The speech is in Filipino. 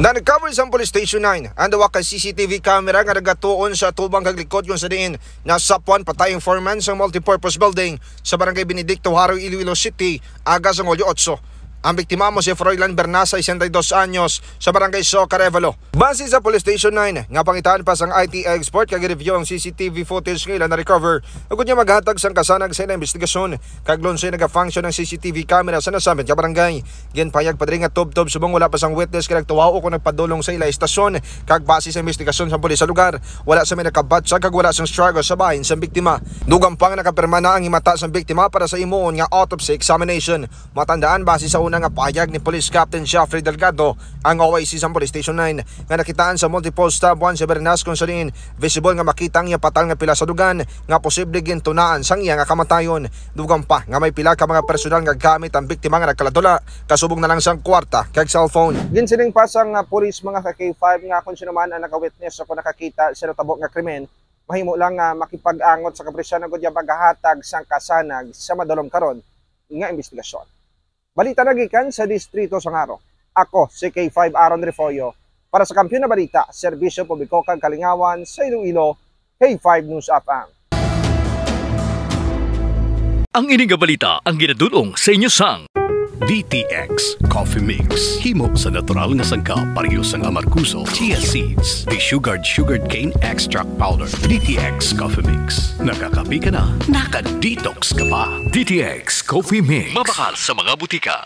Na-recover sa Police Station 9 ang dawa ka CCTV camera nga nagatuon sa tubang kaglikod kung sa diin nasapuan patayong foreman sa multipurpose building sa Barangay Benedicto, Haro, Iloilo City, aga sa Ngolyo 8. Ang biktima mo si Froilan Bernasa, 62 anyos, sa Barangay Soca, Arevalo. Base sa Police Station 9, nga pangitaan pa sang IT expert kag review ang CCTV footage nga na recover. Ugod niya maghatag sang kasanag sa investigasyon kag lonsay naga-function ng CCTV camera sa nasabit nga barangay. Ginpayag padring nga tub-tub subong wala pa sang witness kag nagtuwao ko nagpadulong sa ila estasyon kag base sa investigasyon sa pulis sa lugar, wala sa may nakabatsa kag wala sang struggle sa bahin sa biktima. Dugang pang nakapirma na ang himata sa biktima para sa imuon nga autopsy examination. Matandaan base sa una nga pahayag ni Police Captain Jeffrey Delgado ang OIC sa Police Station 9 nga nakitaan sa multiple stab 1 sa Bernas kung saan visible nga makita ang patal nga pila sa dugan nga posible gintunaan sang iya nga kamatayon. Dugang pa nga may pila ka mga personal nga gamit ang biktima nga nagkaladula kasubong na lang sang kwarta kag cellphone. Ginsiling pa sang police mga ka K5 nga kung sino man ang naka-witness o kung nakakita sa natabok nga krimen, mahimo lang nga makipag-angot sa kapresyon ng gudya paghahatag sang kasanag sa madalom karon nga investigasyon. Balita nagikan sa Distrito Sangaro. Ako si K5 Aaron Refollo para sa Kampiyon na Balita, Serbisyo Publiko kag Kalingawan sa Iloilo, K5 News FM. Ang ining balita ang ginadulong sa inyo sang DTX Coffee Mix. Himo sa natural nga sangka pareho sang amarkuso, chia seeds, sugared cane extract powder. DTX Coffee Mix. Nakakapi ka na, naka-detox ka pa. DTX Coffee Mix. Mabakal sa mga butika.